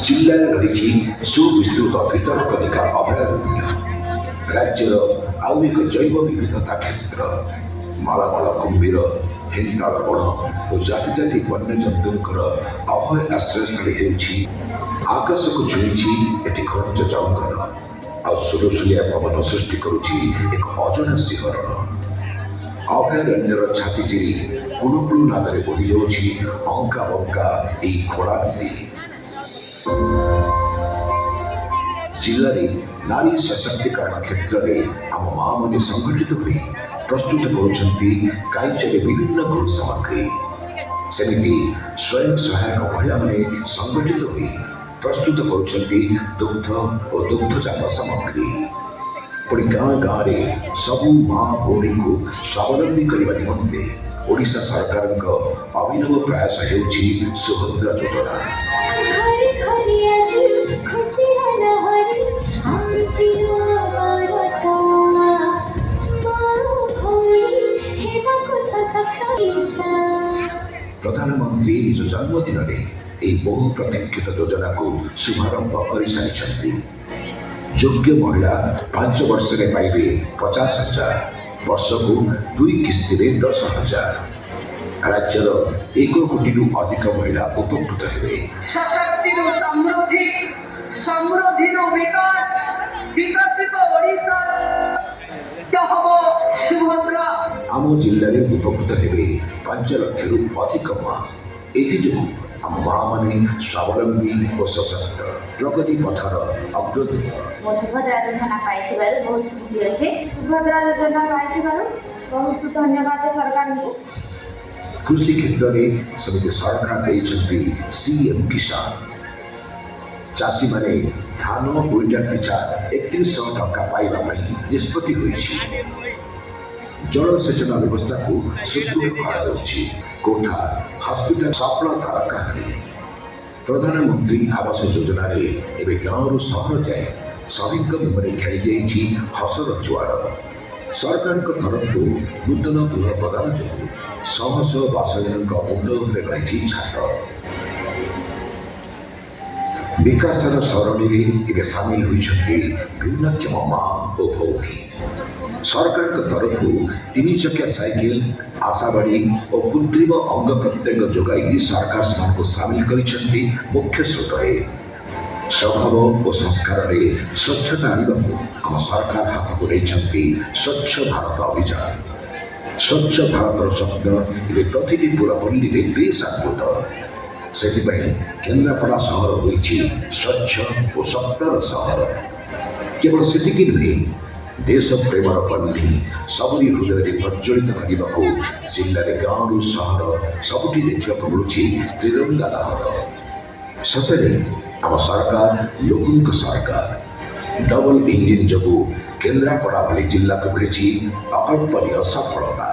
जिल्लाରେ ରହିଛି ସୁବିସ୍ତୃତ ଭିତରକନିକା ଅଭୟାରଣ୍ୟ। ରାଜ୍ୟର ଆଉ ଏକ ଜୈବ ବିବିଧତା କ୍ଷେତ୍ର। ମାଳମାଳ କୁମ୍ଭୀର, ହେନ୍ତାଳ ବଣ ଓ ଜାତି ଜାତି ବନ୍ୟଜନ୍ତୁଙ୍କର ଅଭୟ ଆଶ୍ରୟସ୍ଥଳୀ ହେଉଛି। ଆକାଶକୁ ଛୁଇଁଛି ଏଠି ଘଞ୍ଚ ଜଙ୍ଗଲ, ଆଉ ସୁଲସୁଲିଆ ପବନ ସୃଷ୍ଟି କରୁଛି ଏକ ଅଜଣା ଶିହରଣ। ଅଭୟାରଣ୍ୟର ଛାତି ଚିରି କୁଳୁ କୁଳୁ ନାଦରେ ବୋହିଯାଉଛି ଅଙ୍କା ବଙ୍କା ଏହି ଖୋଳା ନଦୀ। ଜିଲ୍ଲାରେ ନାରୀ ସଶକ୍ତିକରଣ କ୍ଷେତ୍ରରେ ଆମ ମାଆମାନେ ସଂଗଠିତ ହୋଇ ପ୍ରସ୍ତୁତ କରୁଛନ୍ତି କାର୍ଯ୍ୟରେ ବିଭିନ୍ନ ଗୃହ ସାମଗ୍ରୀ। ସେମିତି ସ୍ୱୟଂ ସହାୟକ ମହିଳାମାନେ ସଂଗଠିତ ହୋଇ ପ୍ରସ୍ତୁତ କରୁଛନ୍ତି ଦୁଗ୍ଧ ଓ ଦୁଗ୍ଧଜାତ ସାମଗ୍ରୀ। ପୁଣି ଗାଁ ଗାଁରେ ସବୁ ମା ଭଉଣୀଙ୍କୁ ସ୍ୱାବଲମ୍ବୀ କରିବା ନିମନ୍ତେ ଓଡ଼ିଶା ସରକାରଙ୍କ ଅଭିନବ ପ୍ରୟାସ ହେଉଛି ସୁଭଦ୍ରା ଯୋଜନା। ପ୍ରଧାନମନ୍ତ୍ରୀ ନିଜ ଜନ୍ମଦିନରେ ଏହି ବହୁ ପ୍ରତୀକ୍ଷିତ ଯୋଜନାକୁ ଶୁଭାରମ୍ଭ କରିସାରିଛନ୍ତି। ଯୋଗ୍ୟ ମହିଳା 5 ବର୍ଷରେ ପାଇବେ 50,000, ବର୍ଷକୁ 2 କିସ୍ତିରେ 10,000। ରାଜ୍ୟର 1 କୋଟିରୁ ଅଧିକ ମହିଳା ଉପକୃତ ହେବେ। ସଶକ୍ତିରୁ ସମୃଦ୍ଧି, ସମୃଦ୍ଧିରୁ ବିକାଶ, ବିକଶିତ ଓଡ଼ିଶା ହବ ସୁଭଦ୍ରା। ଆମ ଜିଲ୍ଲାରେ ଉପକୃତ ହେବେ 5 ଲକ୍ଷରୁ ଅଧିକ ମା। ଏଥିଯୋଗୁଁ ଆମ ମାଆମାନେ ସ୍ୱାବଲମ୍ବୀ ଓ ସଶକ୍ତ, ପ୍ରଗତି ପଥର ଅଗ୍ରଦୂତ। ମୁଁ ସୁଭଦ୍ରା ଯୋଜନା ପାଇଥିବାରୁ ବହୁତ ଖୁସି ଅଛି। ସୁଭଦ୍ରା ଯୋଜନା ପାଇଥିବାରୁ ବହୁତ ଧନ୍ୟବାଦ ସରକାରଙ୍କୁ। କୃଷି କ୍ଷେତ୍ରରେ ସେମିତି ସରକାର ଦେଇଛନ୍ତି ସିଏମ୍ କିଷାନ। ଚାଷୀମାନେ ଧାନ କୁଇଣ୍ଟାଲ ପିଛା 3100 ଟଙ୍କା ପାଇବା ପାଇଁ ନିଷ୍ପତ୍ତି ହୋଇଛି। ଜଳସେଚନ ବ୍ୟବସ୍ଥାକୁ ସୁଦୃଢ଼ କରାଯାଉଛି। କୋଠା, ହସ୍ପିଟାଲ ସଫଳତାର କାହାଣୀ। ପ୍ରଧାନମନ୍ତ୍ରୀ ଆବାସ ଯୋଜନାରେ ଏବେ ଗାଁରୁ ସହର ଯାଏ ସଭିଙ୍କ ମୁହଁରେ ଖେଳିଯାଇଛି ହସର ଜୁଆର। ସରକାରଙ୍କ ତରଫରୁ ନୂତନ ଗୃହ ପ୍ରଦାନ ଯୋଗୁଁ ଶହ ଶହ ବାସଗୃହଙ୍କ ମୁଣ୍ଡ ଉପରେ ରହିଛି ଛାତ। ବିକାଶର ସରଣୀରେ ଏବେ ସାମିଲ ହୋଇଛନ୍ତି ଭିନ୍ନକ୍ଷମ ମା ଓ ଭଉଣୀ। ସରକାରଙ୍କ ତରଫରୁ 3 ଚକିଆ ସାଇକେଲ, ଆଶାବାଡ଼ି ଓ କୃତ୍ରିମ ଅଙ୍ଗ ପ୍ରତ୍ୟଙ୍ଗ ଯୋଗାଇ ସରକାର ସେମାନଙ୍କୁ ସାମିଲ କରିଛନ୍ତି ମୁଖ୍ୟ ସ୍ରୋତରେ। ସ୍ୱଭାବ ଓ ସଂସ୍କାରରେ ସ୍ୱଚ୍ଛତା ଆଣିବାକୁ ଆମ ସରକାର ହାତକୁ ନେଇଛନ୍ତି ସ୍ୱଚ୍ଛ ଭାରତ ଅଭିଯାନ। ସ୍ୱଚ୍ଛ ଭାରତର ସ୍ୱପ୍ନ ଏବେ ପ୍ରତିଟି ପୁରପଲ୍ଲୀରେ ବେଶ ଆଦୃତ। ସେଥିପାଇଁ କେନ୍ଦ୍ରାପଡ଼ା ସହର ହୋଇଛି ସ୍ୱଚ୍ଛ ଓ ସତ୍ୟର ସହର। କେବଳ ସେତିକି ନୁହେଁ, ଦେଶ ପ୍ରେମର ପଲ୍ଲୀ ସବୁରି ହୃଦୟରେ ପ୍ରଜ୍ୱଳିତ କରିବାକୁ ଜିଲ୍ଲାରେ ଗାଁରୁ ସହର ସବୁଠି ଦେଖିବାକୁ ମିଳୁଛି ତ୍ରିରଙ୍ଗା ଲହର। ସତରେ ଆମ ସରକାର ଲୋକଙ୍କ ସରକାର। ଡବଲ ଇଞ୍ଜିନ ଯୋଗୁଁ କେନ୍ଦ୍ରାପଡ଼ା ଭଳି ଜିଲ୍ଲାକୁ ମିଳିଛି ଅକଳ୍ପନୀୟ ସଫଳତା।